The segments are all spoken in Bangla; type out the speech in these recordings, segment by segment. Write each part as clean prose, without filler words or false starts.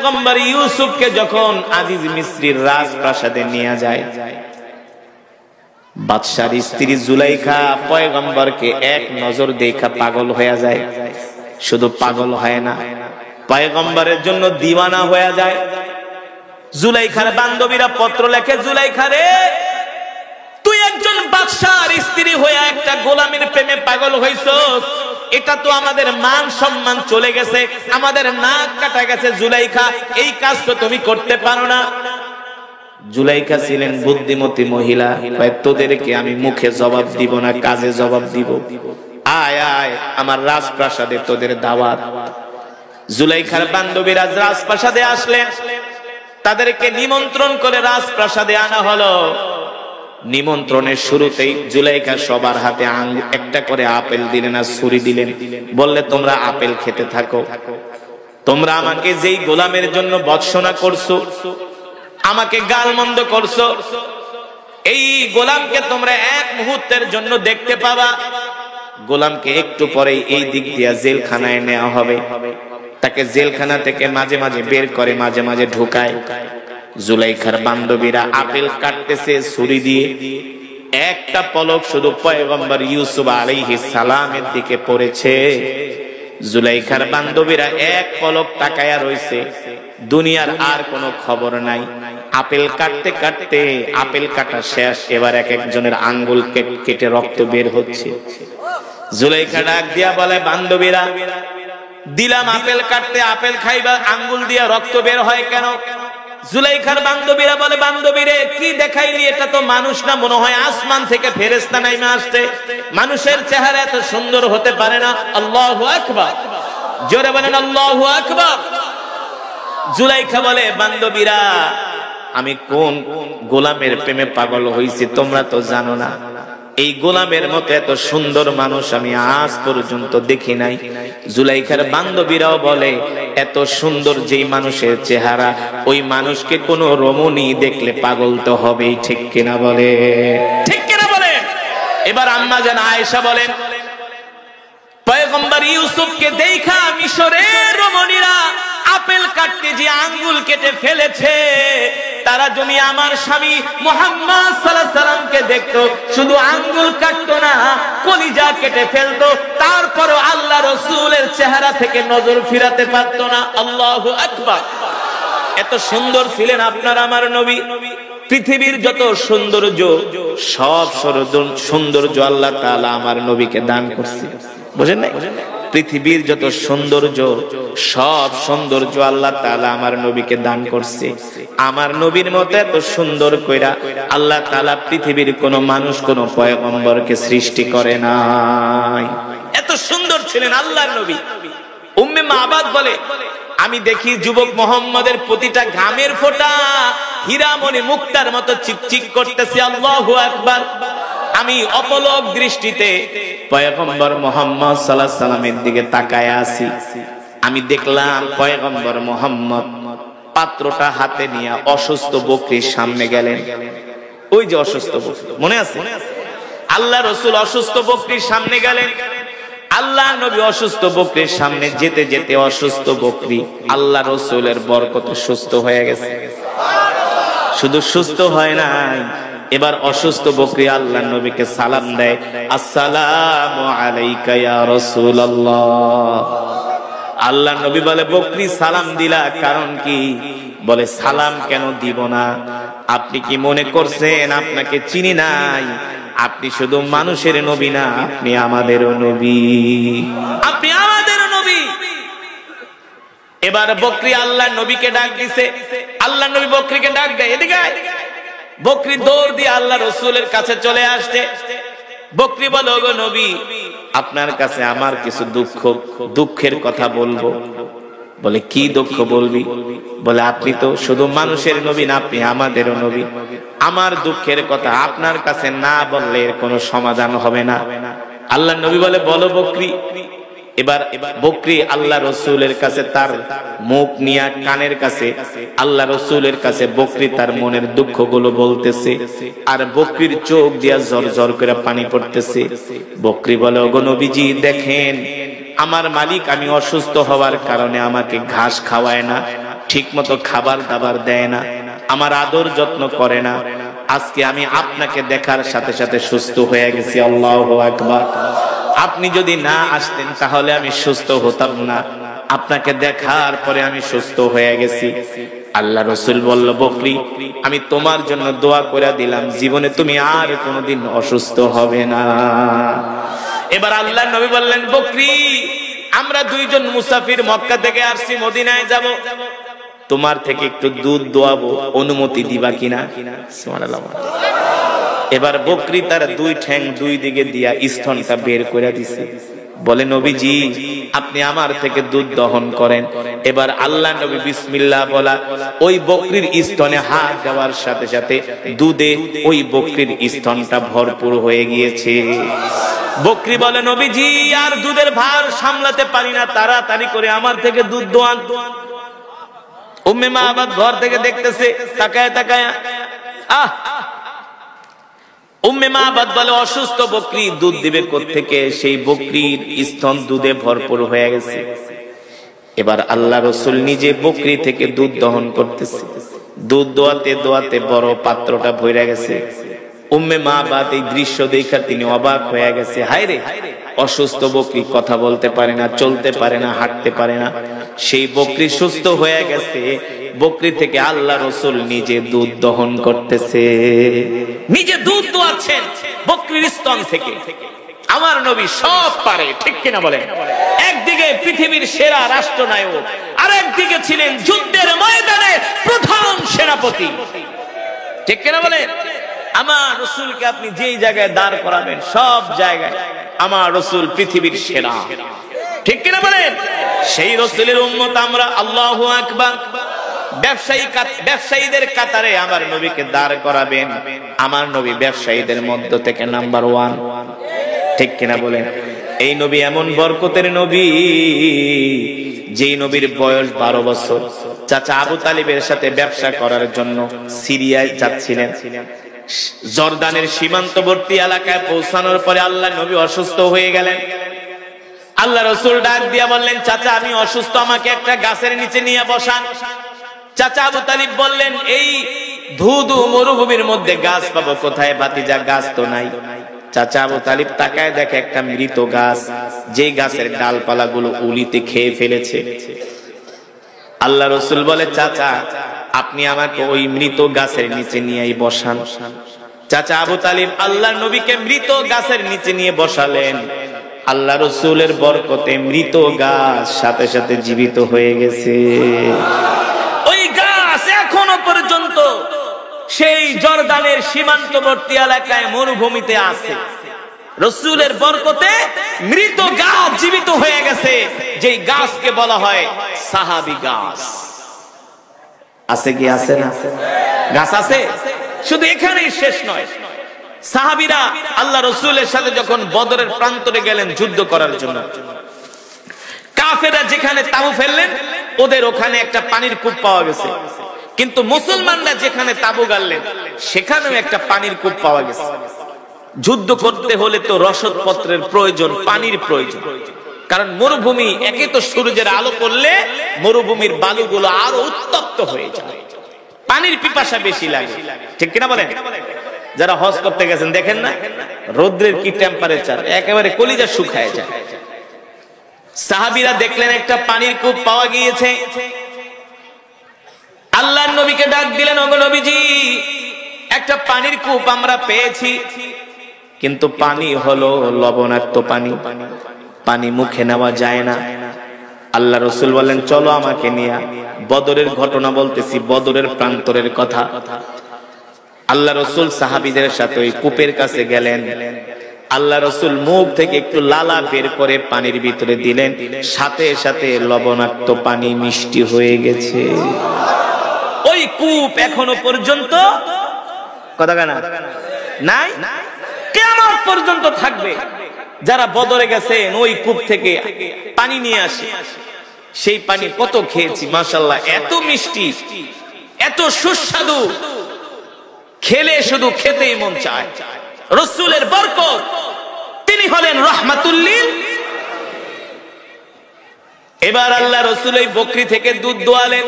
পয়গম্বর ইউসুফকে যখন আজিজ মিসরির রাজপ্রাসাদে নিয়ে যায়, বাদশার স্ত্রী জুলাইখা পয়গম্বরকে এক নজর দেখা পাগল হয়ে যায়। শুধু পাগল হয় না, পয়গম্বরের জন্য দিওয়ানা হয়ে যায়। জুলাইখার বান্ধবীরা পত্র লেখে, জুলাইখা রে, তুই একজন বাদশার স্ত্রী হয়ে একটা গোলামের প্রেমে পাগল হইছস, এটা তো আমাদের মান সম্মান চলে গেছে, আমাদের নাক কাটা গেছে। জুলাইখা, এই কাজ তো তুমি করতে পারো না। জুলাইখা ছিলেন বুদ্ধিমতী মহিলা, তোদেরকে আমি মুখে জবাব দিব না, কাজে জবাব দিব। আয় আয় আমার রাজপ্রাসাদে, তোদের দাওয়াত। জুলাইখার বান্ধবীরা রাজপ্রাসাদে আসলেন, তাদেরকে নিমন্ত্রণ করে রাজপ্রাসাদে আনা হলো। নিমন্ত্রণের শুরুতেই জুলাইখা সবার হাতে একটা করে আপেল দিলেন আর ছুরি দিলেন, বললে তোমরা আপেল খেতে থাকো। তোমরা আমাকে যেই গোলামের জন্য বর্ষনা করছো, আমাকে গালমন্দ করছো, এই গোলামকে তোমরা এক মুহূর্তের জন্য দেখতে পাবা। গোলামকে একটু পরেই এই দিক দিয়ে জেলখানায় নেওয়া হবে। তাকে জেলখানা থেকে মাঝে মাঝে বের করে, মাঝে মাঝে ঢুকায়। জুলাইখার বান্ধবীরা আপেল কাটতেছে ছুরি দিয়ে। একটা পলক শুধু পয়গম্বর ইউসুফ আলাইহিস সালামের দিকে পড়েছে। জুলাইখার বান্ধবীরা এক পলক তাকায়া রইছে, দুনিয়ার আর কোনো খবর নাই। আপেল কাটতে কাটতে আপেল কাটা শেষ, এবার এক একজনের আঙ্গুল কেটে রক্ত বের হচ্ছে। জুলাইখা ডাক দিয়া বলে, বান্ধবীরা, দিলাম আপেল কাটতে, আপেল খাইবা, আঙ্গুল দিয়া রক্ত বের হয় কেন? জুলাইখার বান্ধবীরা বলে, বান্ধবীরে কি দেখাইলি, এটা তো মানুষ না, মনে হয় আসমান থেকে ফেরেশতা নাইমা আসছে। মানুষের চেহারা এত সুন্দর হতে পারে না। আল্লাহু আকবার, জোরে বলেন আল্লাহু আকবার। জুলাইখা বলে, বান্ধবীরা, আমি কোন গোলামের প্রেমে পাগল হইছি তোমরা তো জানো না। এই গোলামের মতো এত সুন্দর মানুষ আমি আজ পর্যন্ত দেখি নাই। জুলাইখার বান্ধবীরাও বলে, এত সুন্দর যেই মানুষের চেহারা, ওই মানুষকে কোন রমণী দেখলে পাগল তো হবেই, ঠিক কিনা বলে? ঠিক কিনা বলে? এবার আম্মা জান আয়েশা বলেন, পয়গম্বর ইউসুফকে দেখা মিশরের রমণীরা আপেল কাটতে যে আঙ্গুল কেটে ফেলেছে, তারা যদি আমার স্বামী মুহাম্মদ সাল্লাল্লাহু আলাইহি সাল্লামকে দেখতো, শুধু আঙ্গুল কাটতো না, কলিজা কেটে ফেলতো, তারপরও আল্লাহ রাসূলের চেহারা থেকে নজর ফিরাতে পারতো না। আল্লাহু আকবার। এত সুন্দর ছিলেন আপনার আমার নবী। পৃথিবীর যত সৌন্দর্য, সব সৌন্দর্য আল্লাহ তাআলা আমার নবীকে দান করছে। বুঝেন নাই? পৃথিবীর যত সৌন্দর্য, সব সৌন্দর্য আল্লাহ তাআলা আমার নবীকে দান করছে। আমার নবীর মতো এত সুন্দর কইরা আল্লাহ তাআলা পৃথিবীর কোন মানুষ, কোন পয়গম্বরকে সৃষ্টি করে নাই। এত সুন্দর ছিলেন আল্লাহর নবী। উম্মে মাবাদ বলে, আমি দেখি যুবক মুহাম্মদের প্রতিটা ঘামের ফোঁটা হীরামণি মুক্তার মতো চিকচিক করতেছে। আল্লাহু আকবার। আমি অপলক দৃষ্টিতে পয়গম্বর মুহাম্মদ সাল্লাল্লাহু আলাইহি সাল্লামের দিকে তাকায় আছি। আমি দেখলাম পয়গম্বর মুহাম্মদ পাত্রটা হাতে নিয়ে অসুস্থ বকরির সামনে গেলেন। ওই যে অসুস্থ বকরি, মনে আছে? আল্লাহ রাসূল অসুস্থ বকরির সামনে গেলেন। আল্লাহ নবী অসুস্থ বকরির সামনে যেতে যেতে অসুস্থ বকরি আল্লাহ রাসূলের বরকতে সুস্থ হয়ে গেছে। শুধু সুস্থ হয় নাই, এবার অসুস্থ বকরি আল্লাহ নবীকে সালাম দেয়, আসসালামু আলাইকা ইয়া রাসূলুল্লাহ। আল্লাহ নবী বলে, বকরি সালাম দিলা কারণ কি? বলে, সালাম কেন দিব না? আপনি কি মনে করছেন আপনাকে চিনি নাই? আপনি শুধু মানুষের নবী না, আপনি আমাদেরও নবী, আপনি আমাদেরও নবী। এবার বকরি আল্লাহ নবীকে ডাক দিছে। আল্লাহ নবী বকরিকে ডাক দেয়, এদিকে আয়। বকরি দৌড় দিয়ে আল্লাহ রাসূলের কাছে চলে আসছে। বকরি বলে, ওগো নবী, আপনার কাছে আমার কিছু দুঃখের কথা বলবো। বলে, কি দুঃখ বলবি? বলে, আপনি তো শুধু মানুষের নবী না, আপনি আমাদেরও নবী। আমার দুঃখের কথা আপনার কাছে না বললে এর কোনো সমাধান হবে না। আল্লাহ নবী বলে, বলো বকরি। এবার বকরি আল্লাহ রাসূলের কাছে তার মুখ নিয়ে কানের কাছে আল্লাহ রাসূলের কাছে বকরি তার মনের দুঃখগুলো বলতেছে, আর বকরির চোখ দিয়া ঝরঝর করে পানি পড়তেছে। বকরি বলে, ওগো নবীজি, দেখেন আমার মালিক আমি অসুস্থ হওয়ার কারণে আমাকে ঘাস খাওয়ায় না, ঠিক মতো খাবার দাবার দেয় না, আমার আদর যত্ন করে না। আজকে আমি আপনাকে দেখার সাথে সাথে সুস্থ হয়ে গেছি। আল্লাহু আকবার। আপনি যদি না আসতেন তাহলে আমি সুস্থ হতাম না, আপনাকে দেখার পরে আমি সুস্থ হয়ে গেছি। আল্লাহ রাসূল বলল, বকরি আমি তোমার জন্য দোয়া করে দিলাম, জীবনে তুমি আর কোনোদিন অসুস্থ হবে না। এবার আল্লাহ নবী বললেন, বকরি আমরা দুইজন মুসাফির মক্কা থেকে আসছি, মদিনায় যাব, তোমার থেকে একটু দুধ দোয়াবো, অনুমতি দিবা কিনা? সুবহানাল্লাহ। এবার বকরি তার দুই ঠ্যাং দুই দিকে দিয়া স্তনটা বের করে দিছে, বলে নবীজি আপনি আমার থেকে দুধ দহন করেন। এবার আল্লাহ নবী বিসমিল্লাহ বলা ওই বকরির স্তনে হাত দেওয়ার সাথে সাথে দুধে ওই বকরির স্তনটা ভরপুর হয়ে গিয়েছে। বকরি বলে, নবীজি আর দুধের ভার সামলাতে পারি না, তাড়াতাড়ি করে আমার থেকে দুধ দোয়ান। উম্মে মাহবাদ ঘর থেকে দেখতেছে, তাকায় তাকায় উম্মে মাহবাদ বলে, অসুস্থ বকরি দুধ দিবে কোত্থেকে? সেই বকরির স্তন দুধে ভরপুর হয়ে গেছে। এবার আল্লাহ রাসূল নিজে বকরি থেকে দুধ দহন করতেছে, দুধ দোয়াতে দোয়াতে বড় পাত্রটা ভরে গেছে। উম্মে মাহবাদ এই দৃশ্য দেখে তিনি অবাক হয়ে গেছে, হায় রে, অসুস্থ বকরি কথা বলতে পারে না, চলতে পারে না, হাঁটতে পারে না, সেই বকরি সুস্থ হয়ে গেছে। বকরি থেকে আল্লাহ রাসূল নিজে দুধ দহন করতেছে, নিজে দুধ দোয়াচ্ছেন বকরির স্তন থেকে। আমার নবী সব পারে, ঠিক কিনা বলেন? একদিকে পৃথিবীর সেরা রাষ্ট্রনায়ক, আর একদিকে ছিলেন যুদ্ধের ময়দানে প্রধান সেনাপতি, ঠিক কিনা বলেন? আমার রাসূলকে আপনি যেই জায়গায় দাঁড় করাবেন সব জায়গায় আমার রাসূল পৃথিবীর সেরা, ঠিক কিনা বলেন? সেই রাসূলের উম্মত আমরা। আল্লাহু আকবার। ব্যবসায়ীদের কাতারে আমার নবীকে দাঁড় করাবেন, আমার নবী ব্যবসায়ীদের মধ্য থেকে নাম্বার 1, ঠিক কিনা বলেন? এই নবী এমন বরকতের নবী, যেই নবীর বয়স 12 বছর। চাচা আবু তালিবের সাথে ব্যবসা করার জন্য সিরিয়ায় যাচ্ছিলেন। জর্দানের সীমান্তবর্তী এলাকায় পৌঁছানোর পরে আল্লাহ নবী অসুস্থ হয়ে গেলেন। আল্লাহ রাসূল ডাক দিয়া বললেন, চাচা আমি অসুস্থ, আমাকে একটা গাছের নিচে নিয়ে বসান। চাচা আবু তালিব বললেন, এই ধুধু মরুভূমির মধ্যে গাছ পাবো কোথায় ভাতিজা? গাছ তো নাই। চাচা আবু তালিব তাকায় দেখে একটা মৃত গাছ, যেই গাছের ডালপালাগুলো উলিতে খেয়ে ফেলেছে। আল্লাহ রাসূল বলে, চাচা আপনি আমাকে ওই মৃত গাছের নিচে নিয়ে বসান। চাচা আবু তালিব আল্লাহর নবীকে মৃত গাছের নিচে নিয়ে বসালেন। আল্লাহ রাসূলের বরকতে মৃত গাছ সাথে সাথে জীবিত হয়ে গেছে। ওই গাছ এখনো পর্যন্ত সেই জর্দানের সীমান্তবর্তী এলাকায় মরুভূমিতে আছে। রাসূলের বরকতে মৃত গাছ জীবিত হয়ে গেছে, যেই গাছকে বলা হয় সাহাবী গাছ। আছে কি আছে না? গাছ আছে। শুধু এখানেই শেষ নয়, সাহাবীরা আল্লাহ রাসূলের সাথে যখন বদরের প্রান্তরে গেলেন যুদ্ধ করার জন্য, কাফেররা যেখানে তাঁবু ফেললেন ওদের ওখানে একটা পানির কূপ পাওয়া গেছে, কিন্তু মুসলমানরা যেখানে তাঁবু গাড়লেন সেখানেও একটা পানির কূপ পাওয়া গেছে। যুদ্ধ করতে হলে তো রসদপত্রের প্রয়োজন, পানির প্রয়োজন। কারণ মরুভূমি, একে তো সূর্যের আলো পড়লে মরুভূমির বালুগুলো আরো উত্তপ্ত হয়ে যায়, পানির পিপাসা বেশি লাগে, ঠিক কিনা বলেন? যারা হজ করতে গেছেন দেখেন না রোদ্রের কি টেম্পারেচার, একেবারে কলিজা শুকায় যায়। সাহাবীরা দেখলেন একটা পানির কূপ পাওয়া গিয়েছে। আল্লাহর নবীকে ডাক দিলেন, ওগো নবীজি একটা পানির কূপ আমরা পেয়েছি, কিন্তু পানি হলো লবণাক্ত পানি, পানি মুখে নেওয়া যায় না। আল্লাহ রাসূল বলেন, চলো আমাকে নিয়ে। বদরের ঘটনা বলতেছি, বদরের প্রান্তরের কথা। আল্লাহ রাসূল সাহাবীদের সাথে ওই কূপের কাছে গেলেন। আল্লাহ রাসূল মুখ থেকে একটু লালা বের করে পানির ভিতরে দিলেন, সাথে সাথে লবণাক্ত পানি মিষ্টি হয়ে গেছে। ওই কূপ এখনো পর্যন্ত কথা না নাই, কিয়ামত পর্যন্ত থাকবে। যারা বদরে গেছেন ওই কূপ থেকে পানি নিয়ে আসে, সেই পানি কত খেয়েছি, মাশাআল্লাহ, এত মিষ্টি, এত সুস্বাদু, খেলে শুধু খেতেই মন চায়। রাসূলের বরকত, তিনি হলেন রাহমাতুল লিল। এবার আল্লাহ রাসূল এই বকরি থেকে দুধ দোয়ালেন,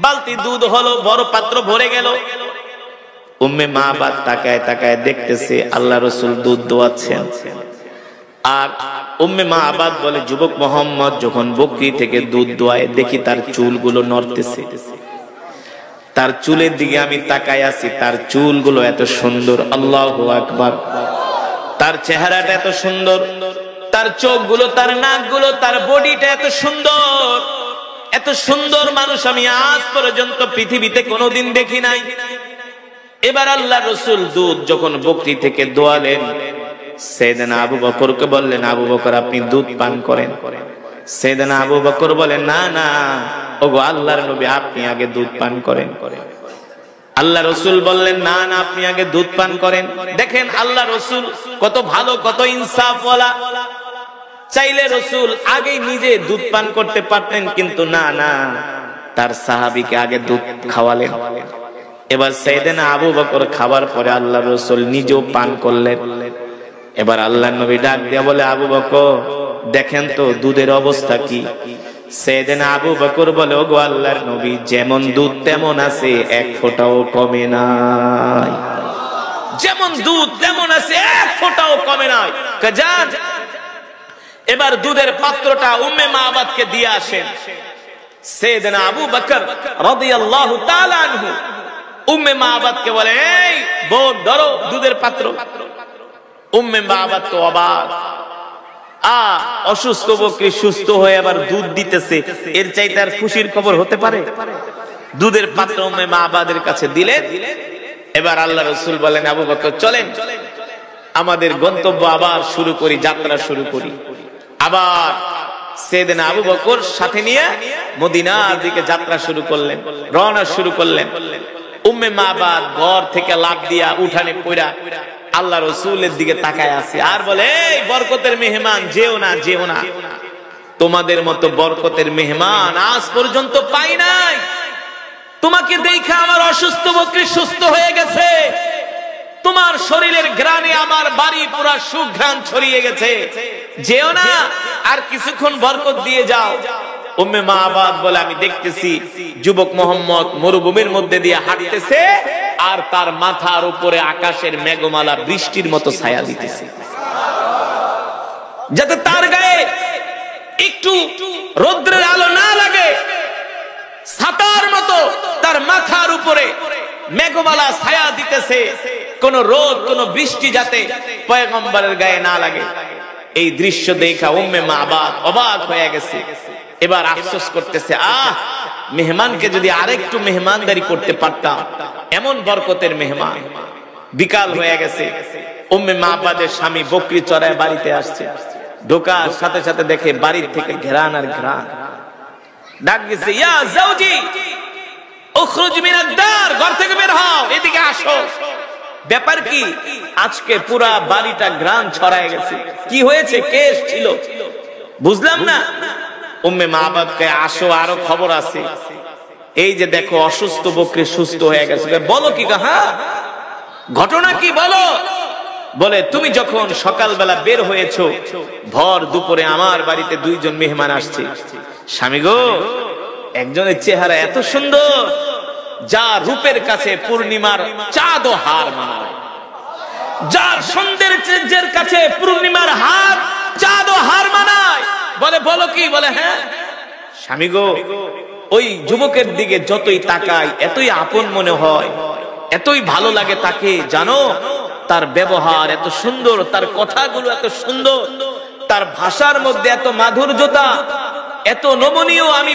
বালতি দুধ হলো, বড় পাত্র ভরে গেল। উম্মে মাবাদ তাকায় তাকায় দেখতেছে আল্লাহ রাসূল দুধ দোয়াচ্ছেন। আর উম্মে মাবাদ বলে, যুবক মোহাম্মদ যখন বকরি থেকে দুধ দোয়ায় দেখি তার চুলগুলো নড়তেছে। তার চুলের দিকে আমি তাকায় আছি, তার চুলগুলো এত সুন্দর, আল্লাহু আকবার। তার চেহারাটা এত সুন্দর, তার চোখগুলো, তার নাকগুলো, তার বডিটা এত সুন্দর। এত সুন্দর মানুষ আমি আজ পর্যন্ত পৃথিবীতে কোনোদিন দেখি নাই। এবার আল্লাহ রাসূল দুধ যখন বকরি থেকে দোয়ালেন, সাইয়েদনা আবু বকরকে বললেন, আবু বকর আপনি দুধ পান করেন। সাইয়েদনা আবু বকর বলেন, না না ওগো আল্লাহর নবী, আপনি আগে দুধ পান করেন। আল্লাহ রাসূল বললেন, না না আপনি আগে দুধ পান করেন। দেখেন আল্লাহ রাসূল কত ভালো, কত ইনসাফওয়ালা। চাইলে রাসূল আগে নিজে দুধ পান করতে পারতেন, কিন্তু না না, তার সাহাবীকে আগে দুধ খাওয়ালেন। এবার সাইয়েদনা আবু বকর খাবার পরে আল্লাহ রাসূল নিজেও পান করলেন। এবার আল্লাহর নবী ডাক দিয়ে বলে, আবু বকর দেখেন তো দুধের অবস্থা কি। সাইয়েদনা আবু বকর বলে, ওগো আল্লাহর নবী, যেমন দুধ তেমন আছে, এক ফোঁটাও কমে নাই। যেমন দুধ তেমন আছে, এক ফোঁটাও কমে নাই। কাজান এবার দুধের পাত্রটা উম্মে মাবাদকে দিয়ে আসেন। সাইয়েদনা আবু বকর রাদিয়াল্লাহু তাআলা আনহু উম্মে মাবাদকে বলে, এই বোন ধরো দুধের পাত্র। উম্মে মাবাদ তো অবাক, অসুস্থ বকরি সুস্থ হয়ে আবার দুধ দিতেছে, এর চাইতে আর খুশির খবর হতে পারে? দুধের পাত্র উম্মে মাবাদের কাছে দিলেন। এবার আল্লাহ রাসূল বলেন, আবু বকর চলেন আমাদের গন্তব্য আবার শুরু করি, যাত্রা শুরু করি। আবার সাইয়েদনা আবু বকর সাথে নিয়ে মদিনার দিকে যাত্রা শুরু করলেন, রওনা শুরু করলেন। উম্মে মাবাদ ঘর থেকে লাফ দিয়া উঠানে পড়া আল্লাহ রাসূলের দিকে তাকায় আছে আর বলে, এই বরকতের মেহমান, যেও না যেও না, তোমাদের মতো বরকতের মেহমান আজ পর্যন্ত পাই নাই। তোমাকে দেখে আমার অসুস্থ বকরি সুস্থ হয়ে গেছে, তোমার শরীরের ঘ্রাণে আমার বাড়ি পুরা সুঘ্রাণ ছড়িয়ে গেছে, যেও না, আর কিছুক্ষণ বরকত দিয়ে যাও। উম্মে মাবাদ বলে, আমি দেখতেছি যুবক মোহাম্মদ মরুভূমির মধ্যে দিয়ে হাঁটতেছে, আর তার মাথার উপরে আকাশের মেঘমালা বৃষ্টির মতো ছায়া দিতেছে, যাতে তার গায়ে একটু রৌদ্রের আলো না লাগে। ছাতার মতো তার মাথার উপরে মেঘমালা ছায়া দিতেছে, কোন রোদ কোন বৃষ্টি যাতে পয়গম্বরের গায়ে না লাগে। এই দৃশ্য দেখা উম্মে মাবাদ অবাক হয়ে গেছে। এবার আফসোস করতেছে, মেহমানকে যদি আরেকটু মেহমানদারি করতে পারতাম, এমন বরকতের মেহমান। বিকাল হয়ে গেছে, উম্মে মাবাদের স্বামী বকরি চড়ায় বাড়িতে আসছে। ঢোকার সাথে সাথে দেখে বাড়ির থেকে ঘেরান আর ঘেরান। ডাক দিছে, ইয়া জাওজি উখরুজ মিনাদ দার, ঘর থেকে বের হও, এদিকে আসো। ব্যাপার কি? আজকে পুরা বাড়িটা ঘ্রাণ ছড়ায় গেছে। কি হয়েছে? কে ছিল বুঝলাম না। উম্মে মাবাদকে, আসো আরো খবর আছে। এই যে দেখো অসুস্থ বকরি সুস্থ হয়ে গেছে। বলো কি? হ্যাঁ, ঘটনা কি বলো? বলে, তুমি যখন সকালবেলা বের হয়েছো, ভর দুপুরে আমার বাড়িতে দুইজন মেহমান আসছে। স্বামী গো, একজনের চেহারা এত সুন্দর, যা রূপের কাছে পূর্ণিমার চাঁদও হার মানায়, যার সৌন্দর্যের কাছে পূর্ণিমার হাত চাঁদও হার মানায়। বলে, বলো কি? বলে, হ্যাঁ স্বামী গো, ওই যুবকের দিকে যতই তাকাই এতই আপন মনে হয়, এতই ভালো লাগে তাকে, জানো তার ব্যবহার এত সুন্দর, তার কথাগুলো এত সুন্দর, তার ভাষার মধ্যে এত মাধুর্যতা, এত নমনীয়, আমি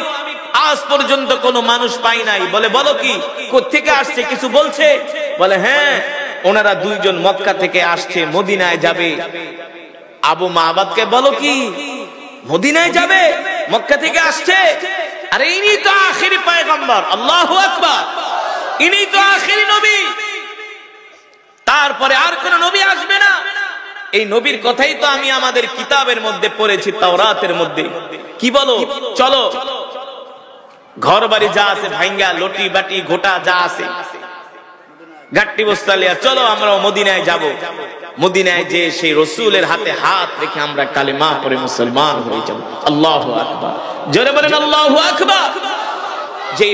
আজ পর্যন্ত কোনো মানুষ পাই নাই। বলে, বলো কি? কোত্থেকে আসছে? কিছু বলছে? বলে, হ্যাঁ ওনারা দুইজন মক্কা থেকে আসছে, মদিনায় যাবে। আবু মাবাদকে, বলো কি মদিনায় যাবে? মক্কা থেকে আসছে? আরে ইনি তো আখিরি পয়গম্বর, আল্লাহু আকবার, ইনি তো আখিরি নবী, তারপরে আর কোন নবী আসবে না। এই নবীর কথাই তো আমি আমাদের কিতাবের মধ্যে পড়েছি, তাওরাতের মধ্যে। কি বলো? চলো, ঘর বাড়ি যা আছে ভাঙ্গা, লটি বাটি ঘোটা যা আছে গাট্টি বস্তা লিয়া চলো, আমরা মদিনায় যাব। মদিনায় যে সেই রাসূলের হাতে হাত রেখে আমরা কালেমা পড়ে মুসলমান হয়ে যাব। আল্লাহু আকবার, জোরে বলেন আল্লাহু আকবার। যেই